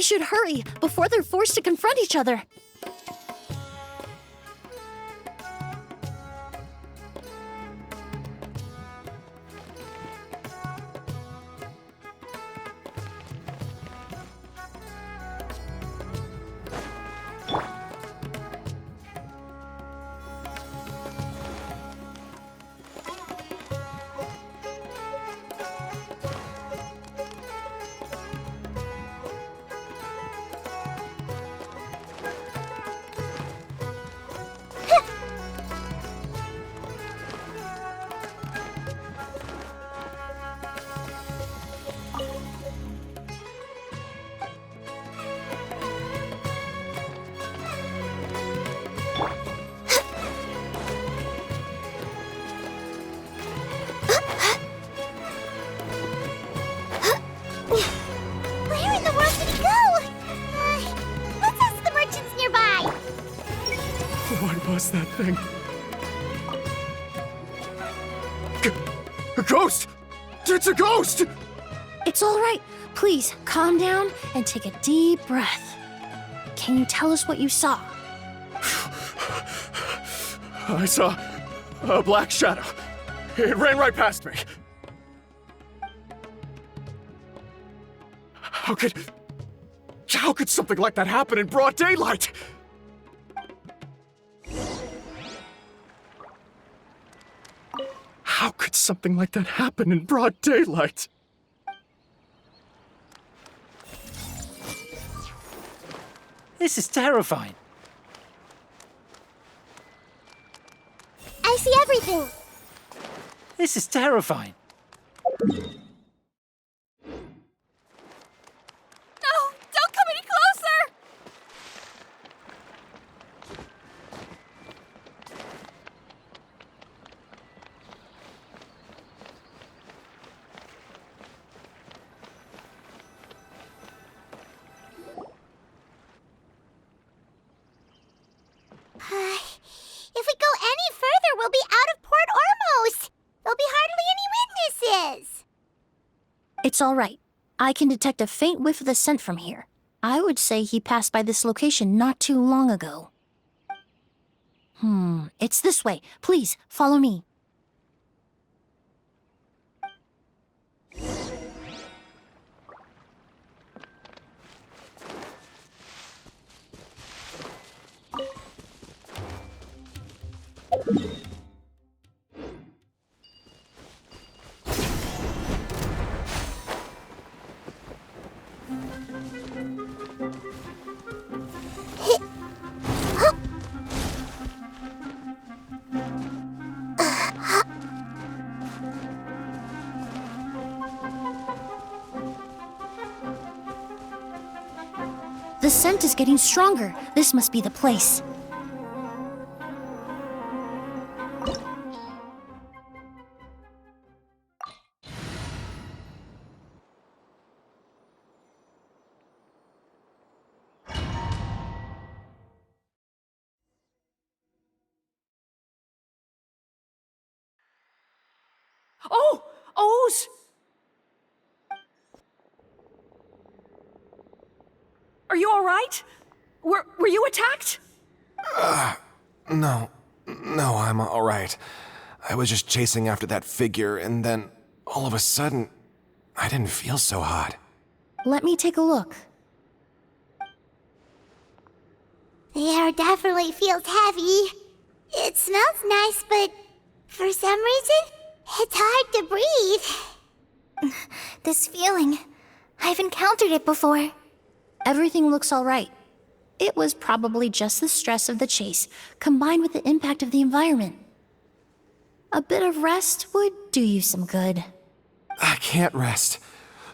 We should hurry before they're forced to confront each other. Where in the world did he go? Let's ask the merchants nearby. What was that thing? A ghost! It's a ghost! It's all right. Please, calm down and take a deep breath. Can you tell us what you saw? I saw a black shadow. It ran right past me. How could something like that happen in broad daylight? How could something like that happen in broad daylight? This is terrifying. I see everything. This is terrifying. No! Don't come any closer! If we go any further, we'll be out of port almost. There'll be hardly any witnesses. It's all right. I can detect a faint whiff of the scent from here. I would say he passed by this location not too long ago. It's this way. Please, follow me. The scent is getting stronger. This must be the place. Oh! O's! Are you all right? Were you attacked? No, I'm all right. I was just chasing after that figure, and then all of a sudden, I didn't feel so hot. Let me take a look. The air definitely feels heavy. It smells nice, but for some reason, it's hard to breathe. This feeling, I've encountered it before. Everything looks all right. It was probably just the stress of the chase, combined with the impact of the environment. A bit of rest would do you some good. I can't rest.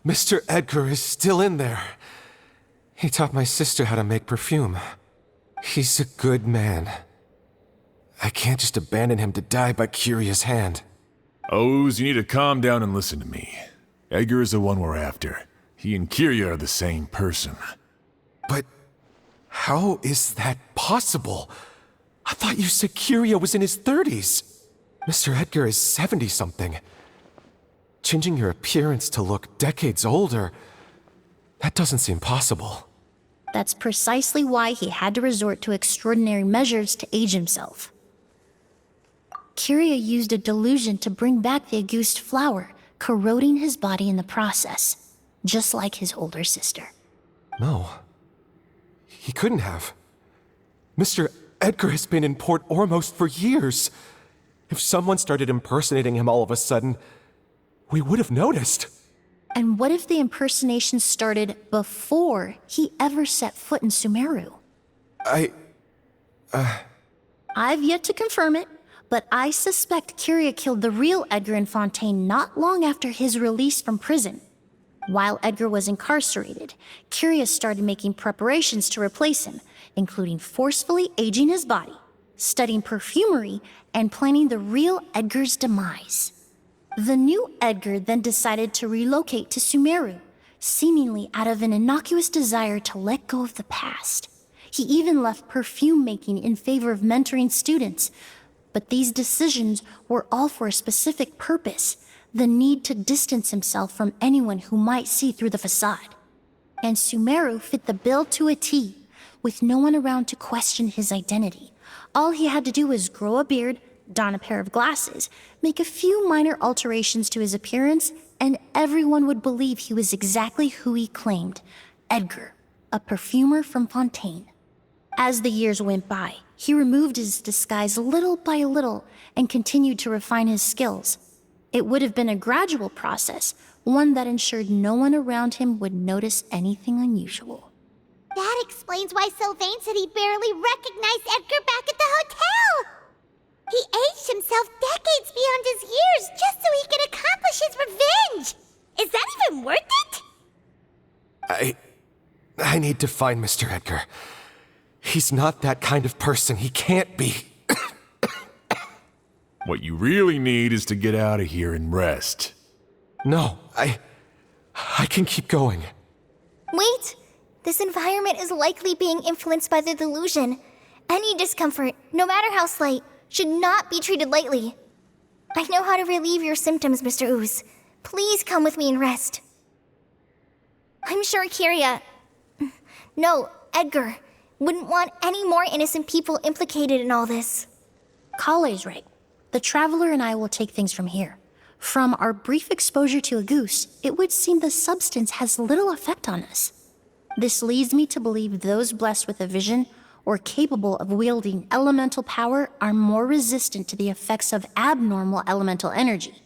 Mr. Edgar is still in there. He taught my sister how to make perfume. He's a good man. I can't just abandon him to die by Curia's hand. O's, you need to calm down and listen to me. Edgar is the one we're after. He and Curia are the same person. But how is that possible? I thought you said Curia was in his 30s. Mr. Edgar is 70-something. Changing your appearance to look decades older, that doesn't seem possible. That's precisely why he had to resort to extraordinary measures to age himself. Kyria used a delusion to bring back the Auguste flower, corroding his body in the process, just like his older sister. No. He couldn't have. Mr. Edgar has been in Port Ormos for years. If someone started impersonating him all of a sudden, we would have noticed. And what if the impersonation started before he ever set foot in Sumeru? I've yet to confirm it, but I suspect Kyria killed the real Edgar in Fontaine not long after his release from prison. While Edgar was incarcerated, Kyria started making preparations to replace him, including forcefully aging his body, studying perfumery, and planning the real Edgar's demise. The new Edgar then decided to relocate to Sumeru, seemingly out of an innocuous desire to let go of the past. He even left perfume making in favor of mentoring students. But these decisions were all for a specific purpose: the need to distance himself from anyone who might see through the facade. And Sumeru fit the bill to a T, with no one around to question his identity. All he had to do was grow a beard, don a pair of glasses, make a few minor alterations to his appearance, and everyone would believe he was exactly who he claimed: Edgar, a perfumer from Fontaine. As the years went by, he removed his disguise little by little and continued to refine his skills. It would have been a gradual process, one that ensured no one around him would notice anything unusual. That explains why Sylvain said he barely recognized Edgar back at the hotel! He aged himself decades beyond his years just so he could accomplish his revenge! Is that even worth it? I need to find Mr. Edgar. He's not that kind of person. He can't be. What you really need is to get out of here and rest. No, I can keep going. Wait! This environment is likely being influenced by the delusion. Any discomfort, no matter how slight, should not be treated lightly. I know how to relieve your symptoms, Mr. Ooze. Please come with me and rest. I'm sure Kyria... No, Edgar wouldn't want any more innocent people implicated in all this. Kale's right. The Traveler and I will take things from here. From our brief exposure to a goose, it would seem the substance has little effect on us. This leads me to believe those blessed with a vision or capable of wielding elemental power are more resistant to the effects of abnormal elemental energy.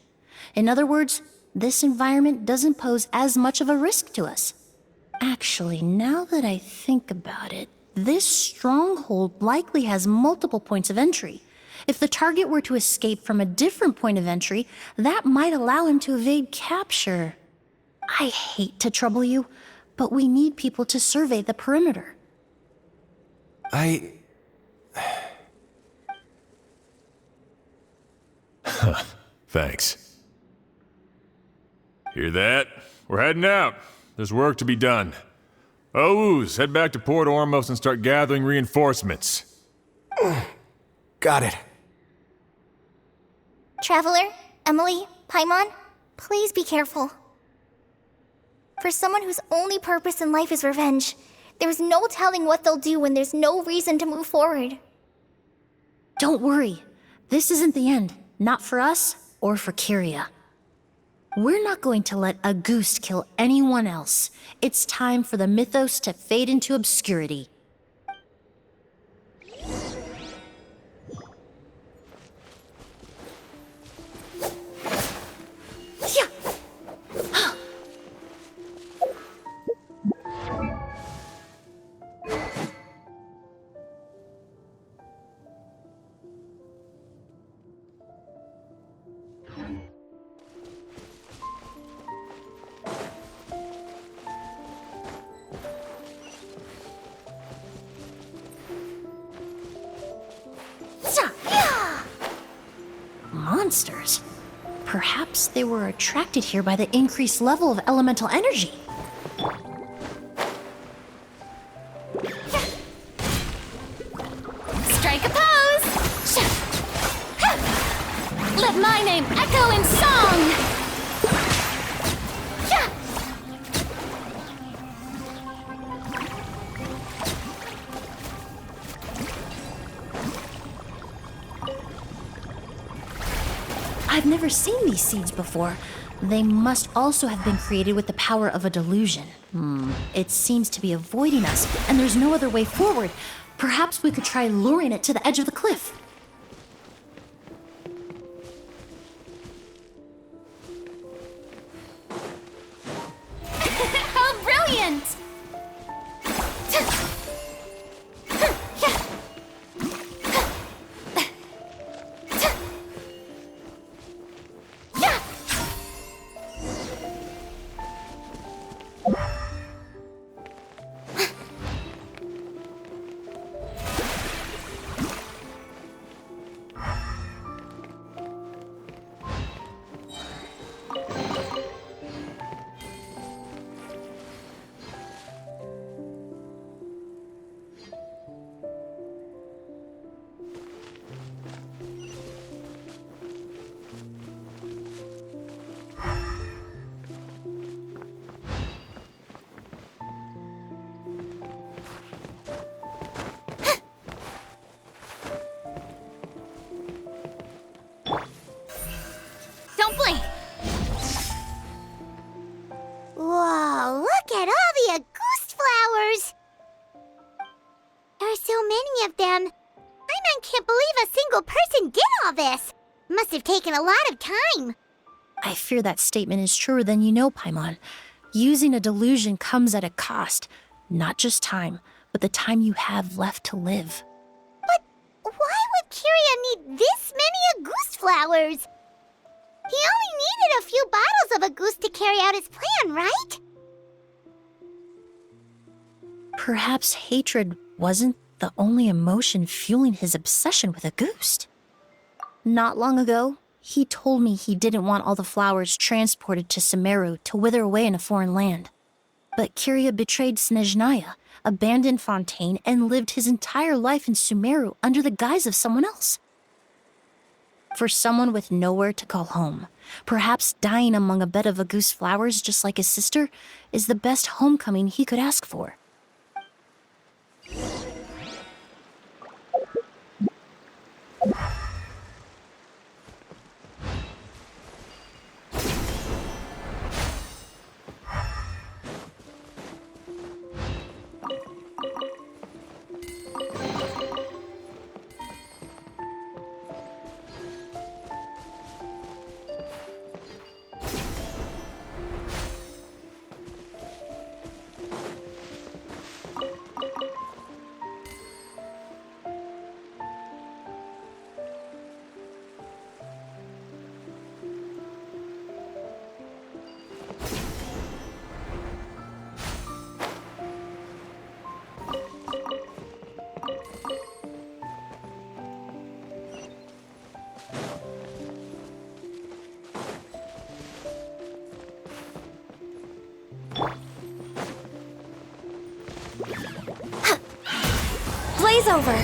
In other words, this environment doesn't pose as much of a risk to us. Actually, now that I think about it, this stronghold likely has multiple points of entry. If the target were to escape from a different point of entry, that might allow him to evade capture. I hate to trouble you, but we need people to survey the perimeter. Thanks. Hear that? We're heading out. There's work to be done. Ooze, head back to Port Ormos and start gathering reinforcements. Got it. Traveler, Emilie, Paimon, please be careful. For someone whose only purpose in life is revenge, there's no telling what they'll do when there's no reason to move forward. Don't worry. This isn't the end. Not for us or for Kyria. We're not going to let a goose kill anyone else. It's time for the mythos to fade into obscurity. Monsters. Perhaps they were attracted here by the increased level of elemental energy. Strike a pose! Let my name echo in song! I've never seen these seeds before. They must also have been created with the power of a delusion. It seems to be avoiding us, and there's no other way forward. Perhaps we could try luring it to the edge of the cliff. How brilliant! Don't blink! Whoa, look at all the Auguste flowers! There are so many of them. I can't believe a single person did all this. Must have taken a lot of time. I fear that statement is truer than you know, Paimon. Using a delusion comes at a cost. Not just time, but the time you have left to live. But why would Kiria need this many Auguste flowers? He only needed a few bottles of Auguste to carry out his plan, right? Perhaps hatred wasn't the only emotion fueling his obsession with Auguste. Not long ago, he told me he didn't want all the flowers transported to Sumeru to wither away in a foreign land. But Kiria betrayed Snezhnaya, abandoned Fontaine, and lived his entire life in Sumeru under the guise of someone else. For someone with nowhere to call home, perhaps dying among a bed of Auguste flowers just like his sister is the best homecoming he could ask for. Blaze over.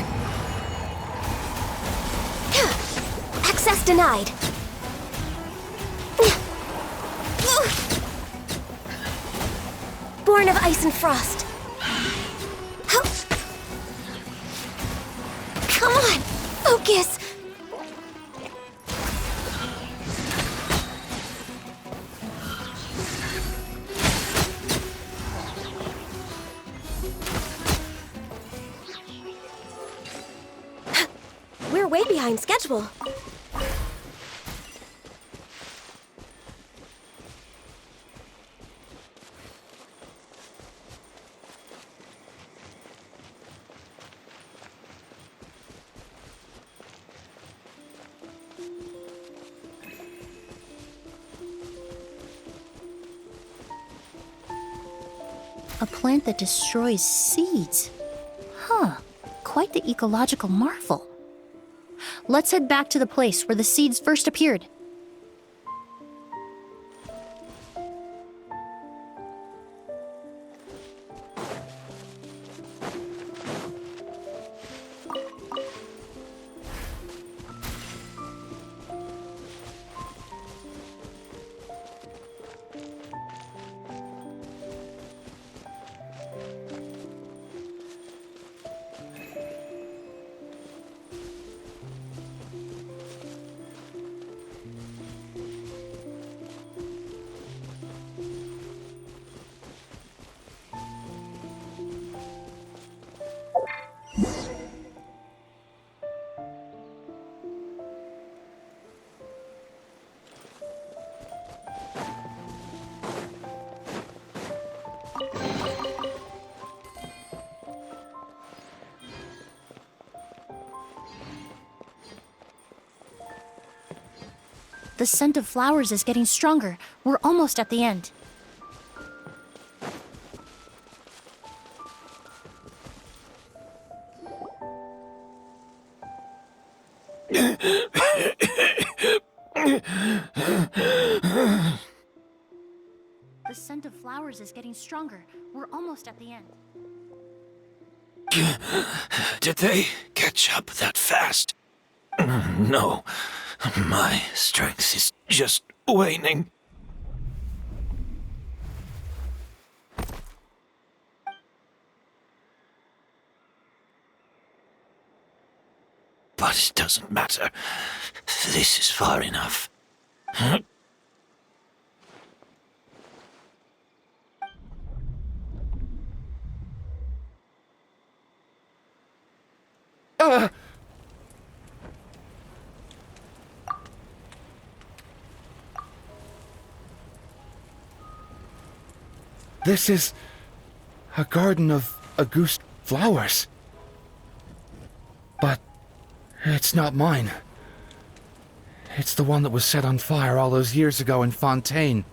Access denied. Born of ice and frost. Come on, focus. We're way behind schedule. A plant that destroys seeds. Huh, quite the ecological marvel. Let's head back to the place where the seeds first appeared. The scent of flowers is getting stronger. We're almost at the end. The scent of flowers is getting stronger. We're almost at the end. Did they catch up that fast? No. My strength is just waning. But it doesn't matter. This is far enough. This is a garden of Auguste flowers. But it's not mine. It's the one that was set on fire all those years ago in Fontaine.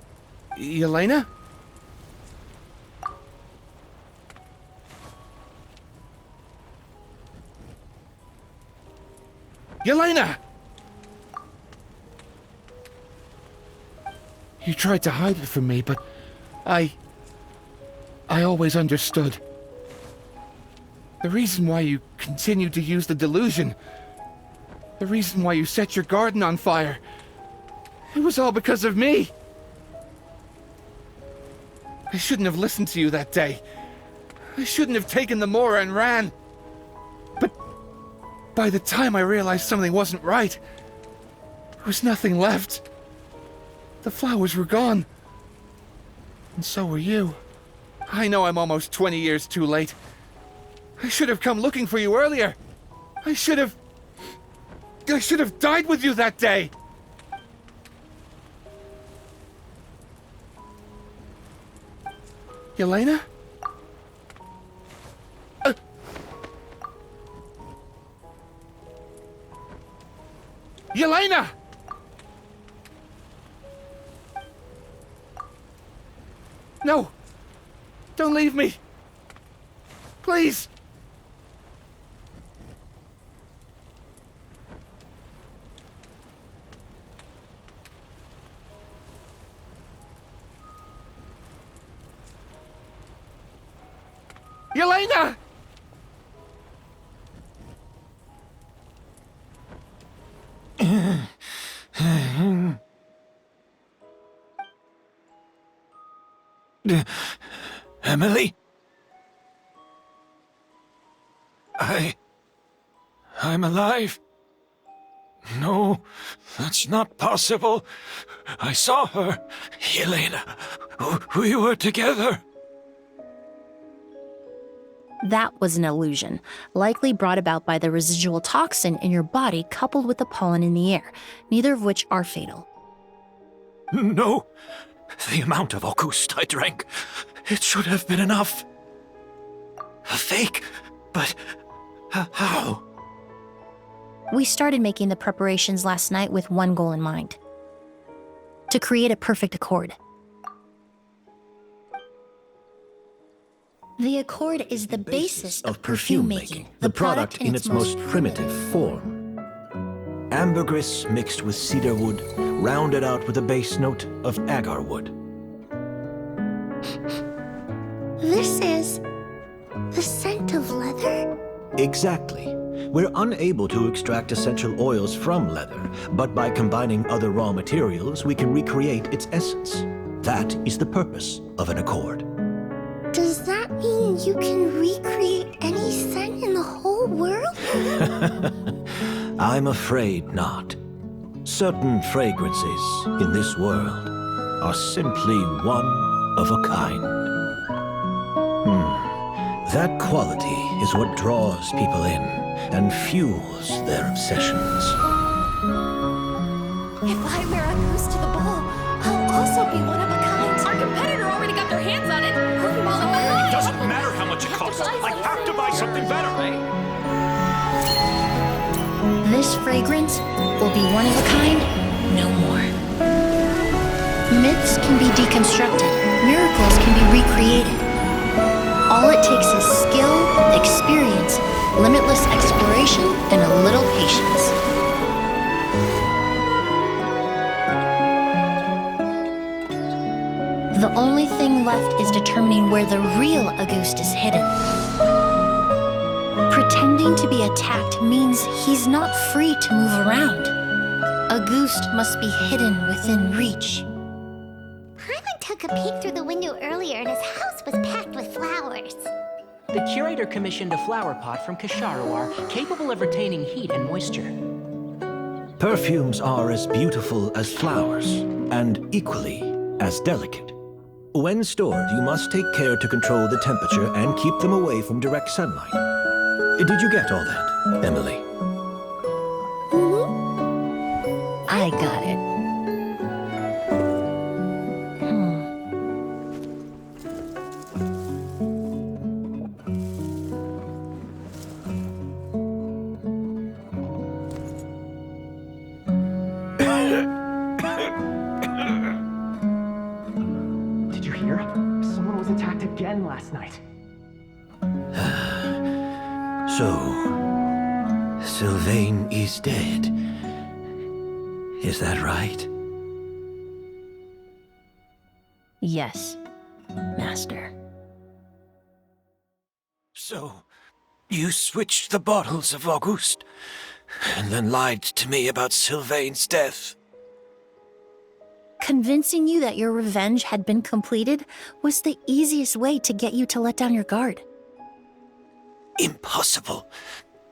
Yelena? Yelena! You tried to hide it from me, but I always understood. The reason why you continued to use the delusion, the reason why you set your garden on fire, it was all because of me. I shouldn't have listened to you that day. I shouldn't have taken the Mora and ran. But by the time I realized something wasn't right, there was nothing left. The flowers were gone. And so were you. I know I'm almost 20 years too late. I should have come looking for you earlier. I should have died with you that day. Yelena? Yelena! No! Don't leave me! Please! Yelena! Emilie? I'm alive. No, that's not possible. I saw her. Yelena, we were together. That was an illusion, likely brought about by the residual toxin in your body coupled with the pollen in the air, neither of which are fatal. No, the amount of Auguste I drank, it should have been enough. A fake, but how? We started making the preparations last night with one goal in mind: to create a perfect accord. The accord is the basis of perfume making, the product in its most primitive form. Ambergris mixed with cedar wood, rounded out with a base note of agar wood. This is the scent of leather? Exactly. We're unable to extract essential oils from leather, but by combining other raw materials, we can recreate its essence. That is the purpose of an accord. Does that mean you can recreate any scent in the whole world? I'm afraid not. Certain fragrances in this world are simply one of a kind. That quality is what draws people in and fuels their obsessions. If I wear a goose to the ball, I'll also be one of a kind. Our competitor already got their hands on it. We're falling It behind. doesn't matter how much it costs. I have to buy something better. This fragrance will be one of a kind, no more. Myths can be deconstructed, miracles can be recreated. All it takes is skill, experience, limitless exploration, and a little patience. The only thing left is determining where the real Auguste is hidden. Pretending to be attacked means he's not free to move around. Auguste must be hidden within reach. Paimon took a peek through the window earlier and his house was packed with flowers. The curator commissioned a flower pot from Kasharawar capable of retaining heat and moisture. Perfumes are as beautiful as flowers, and equally as delicate. When stored, you must take care to control the temperature and keep them away from direct sunlight. Did you get all that, Emilie? I got it. Did you hear? Someone was attacked again last night. So, Sylvain is dead. Is that right? Yes, Master. So, you switched the bottles of Auguste, and then lied to me about Sylvain's death. Convincing you that your revenge had been completed was the easiest way to get you to let down your guard. Impossible.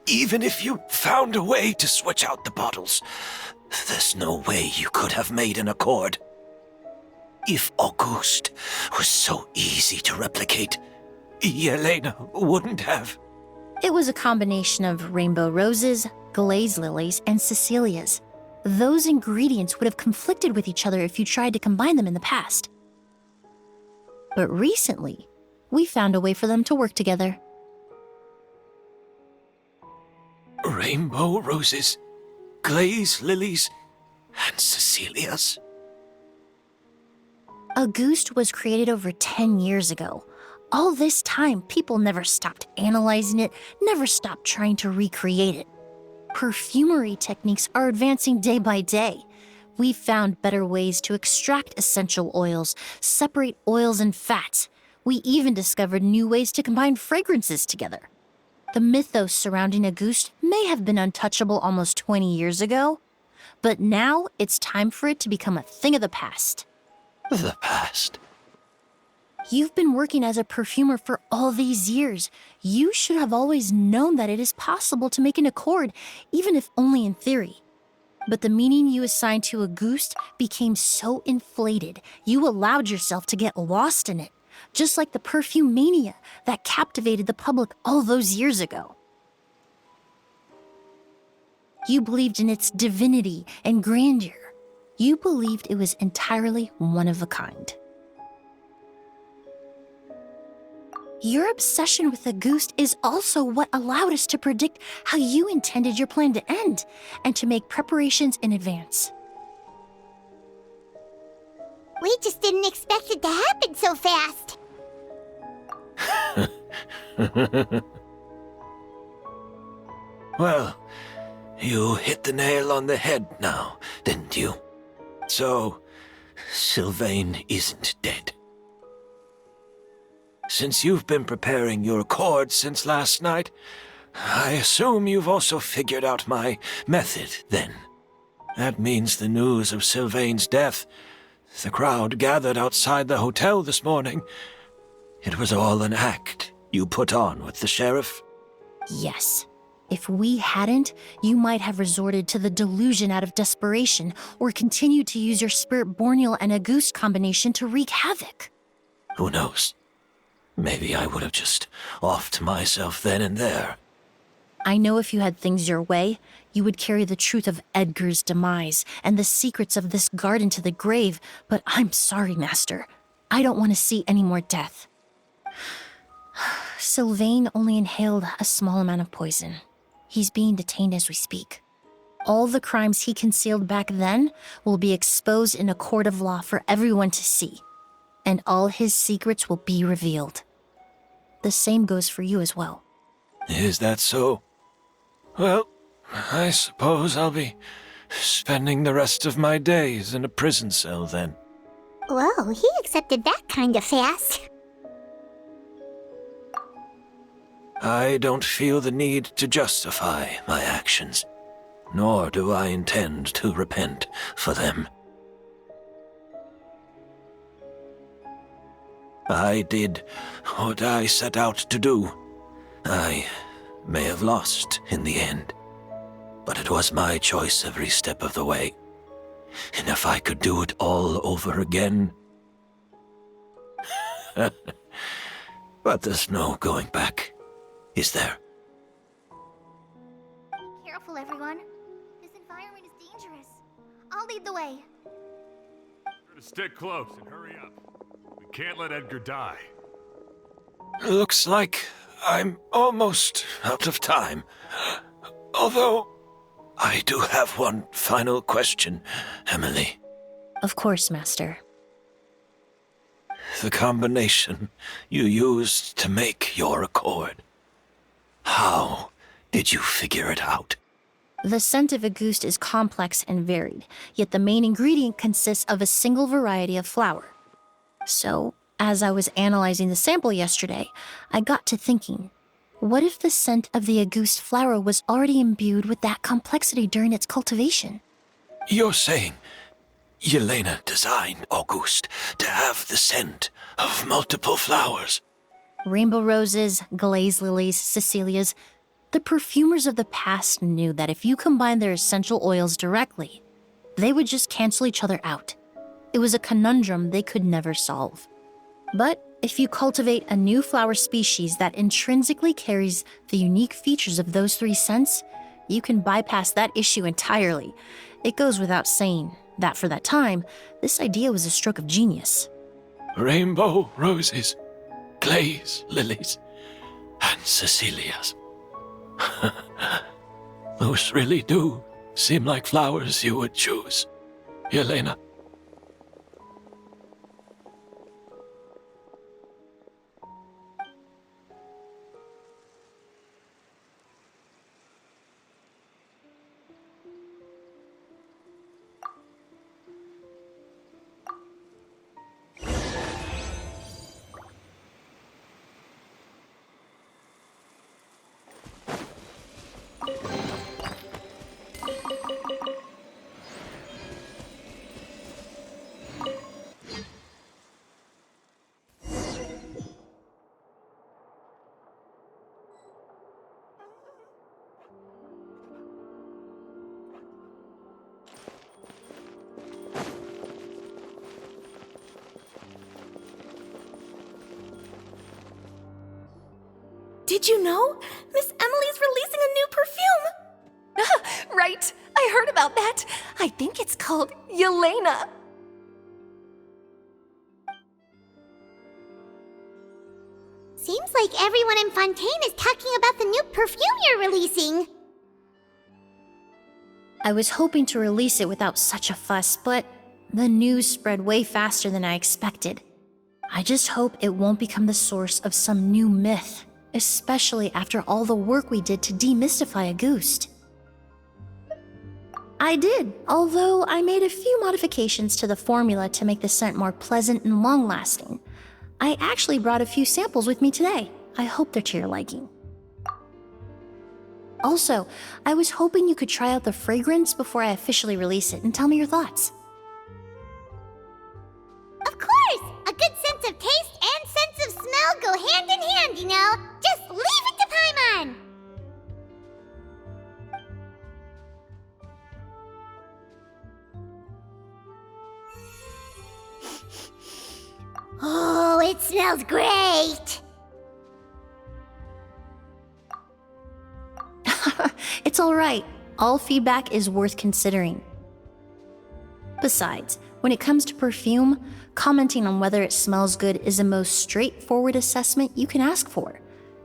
Even if you found a way to switch out the bottles, there's no way you could have made an accord. If Auguste was so easy to replicate, Yelena wouldn't have. It was a combination of rainbow roses, glaze lilies, and Cecilias. Those ingredients would have conflicted with each other if you tried to combine them in the past. But recently, we found a way for them to work together. Rainbow roses, glaze lilies, and Cecilias. Auguste was created over 10 years ago. All this time, people never stopped analyzing it, never stopped trying to recreate it. Perfumery techniques are advancing day by day. We've found better ways to extract essential oils, separate oils and fats. We even discovered new ways to combine fragrances together. The mythos surrounding Auguste may have been untouchable almost 20 years ago, but now it's time for it to become a thing of the past. The past? You've been working as a perfumer for all these years. You should have always known that it is possible to make an accord, even if only in theory. But the meaning you assigned to Auguste became so inflated, you allowed yourself to get lost in it, just like the perfume mania that captivated the public all those years ago. You believed in its divinity and grandeur. You believed it was entirely one of a kind. Your obsession with Auguste is also what allowed us to predict how you intended your plan to end, and to make preparations in advance. We just didn't expect it to happen so fast. Well, you hit the nail on the head now, didn't you? So, Sylvain isn't dead. Since you've been preparing your accord since last night, I assume you've also figured out my method, then. That means the news of Sylvain's death, the crowd gathered outside the hotel this morning, it was all an act you put on with the sheriff? Yes. If we hadn't, you might have resorted to the delusion out of desperation, or continued to use your Spirit Borneal and Auguste combination to wreak havoc. Who knows? Maybe I would have just offed myself then and there. I know if you had things your way, you would carry the truth of Edgar's demise and the secrets of this garden to the grave, but I'm sorry, Master. I don't want to see any more death. Sylvain only inhaled a small amount of poison. He's being detained as we speak. All the crimes he concealed back then will be exposed in a court of law for everyone to see, and all his secrets will be revealed. The same goes for you as well. Is that so? Well, I suppose I'll be spending the rest of my days in a prison cell then. Whoa, he accepted that kind of fast. I don't feel the need to justify my actions, nor do I intend to repent for them. I did what I set out to do. I may have lost in the end, but it was my choice every step of the way. And if I could do it all over again... But there's no going back, is there? Be careful, everyone. This environment is dangerous. I'll lead the way. Stick close and hurry up. We can't let Edgar die. Looks like I'm almost out of time. Although, I do have one final question, Emilie. Of course, Master. The combination you used to make your accord. How did you figure it out? The scent of Auguste is complex and varied, yet the main ingredient consists of a single variety of flower. So, as I was analyzing the sample yesterday, I got to thinking, what if the scent of the Auguste flower was already imbued with that complexity during its cultivation? You're saying Yelena designed Auguste to have the scent of multiple flowers? Rainbow roses, glaze lilies, Cecilias. The perfumers of the past knew that if you combined their essential oils directly, they would just cancel each other out. It was a conundrum they could never solve. But if you cultivate a new flower species that intrinsically carries the unique features of those three scents, you can bypass that issue entirely. It goes without saying that for that time, this idea was a stroke of genius. Rainbow roses, glaze lilies, and Cecilias. Those really do seem like flowers you would choose, Yelena. Did you know? Miss Emilie's releasing a new perfume! Right, I heard about that. I think it's called Yelena. Seems like everyone in Fontaine is talking about the new perfume you're releasing. I was hoping to release it without such a fuss, but the news spread way faster than I expected. I just hope it won't become the source of some new myth, especially after all the work we did to demystify Auguste. I did, although I made a few modifications to the formula to make the scent more pleasant and long-lasting. I actually brought a few samples with me today. I hope they're to your liking. Also, I was hoping you could try out the fragrance before I officially release it and tell me your thoughts. Of course! A good sense of taste and sense of smell go hand in hand, you know? Just leave it to Paimon! Oh, it smells great! It's all right. All feedback is worth considering. Besides, when it comes to perfume, commenting on whether it smells good is the most straightforward assessment you can ask for.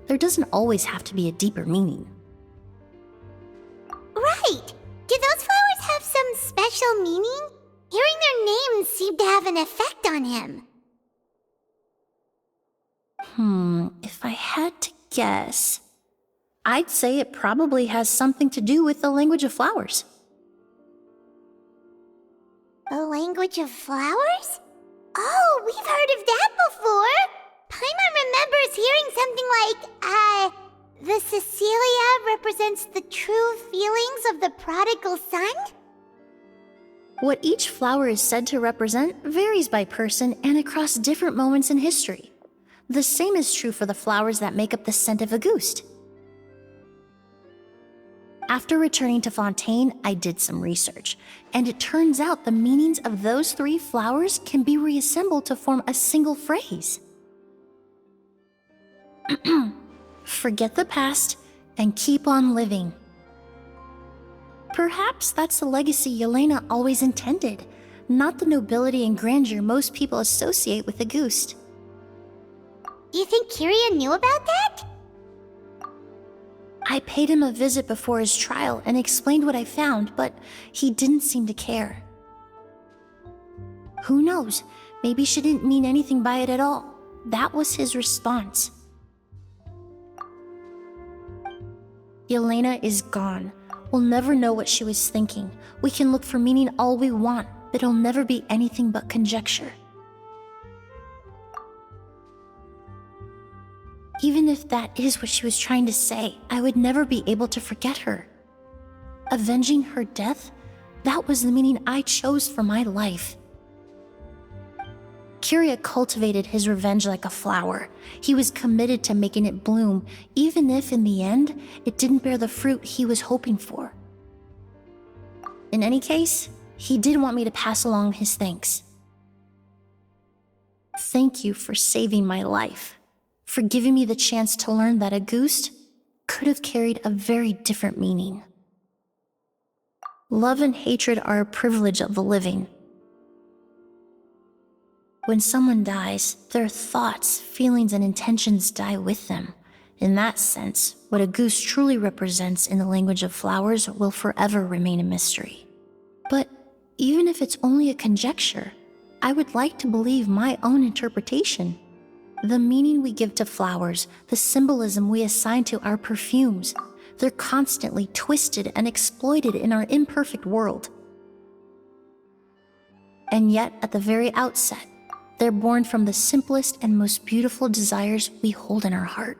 There doesn't always have to be a deeper meaning. Right! Do those special meaning? Hearing their names seemed to have an effect on him. If I had to guess, I'd say it probably has something to do with the language of flowers. The language of flowers? Oh, we've heard of that before! Paimon remembers hearing something like, the Cecilia represents the true feelings of the prodigal son? What each flower is said to represent varies by person and across different moments in history. The same is true for the flowers that make up the scent of a gust. After returning to Fontaine, I did some research, and it turns out the meanings of those 3 flowers can be reassembled to form a single phrase. Forget the past and keep on living. Perhaps that's the legacy Yelena always intended, not the nobility and grandeur most people associate with a gust. You think Kiria knew about that? I paid him a visit before his trial and explained what I found, but he didn't seem to care. Who knows? Maybe she didn't mean anything by it at all. That was his response. Yelena is gone. We'll never know what she was thinking. We can look for meaning all we want, but it'll never be anything but conjecture. Even if that is what she was trying to say, I would never be able to forget her. Avenging her death, that was the meaning I chose for my life. Kiria cultivated his revenge like a flower. He was committed to making it bloom, even if in the end, it didn't bear the fruit he was hoping for. In any case, he did want me to pass along his thanks. Thank you for saving my life. For giving me the chance to learn that a gust could have carried a very different meaning. Love and hatred are a privilege of the living. When someone dies, their thoughts, feelings, and intentions die with them. In that sense, what a gust truly represents in the language of flowers will forever remain a mystery. But even if it's only a conjecture, I would like to believe my own interpretation. The meaning we give to flowers, the symbolism we assign to our perfumes, they're constantly twisted and exploited in our imperfect world. And yet, at the very outset, they're born from the simplest and most beautiful desires we hold in our heart.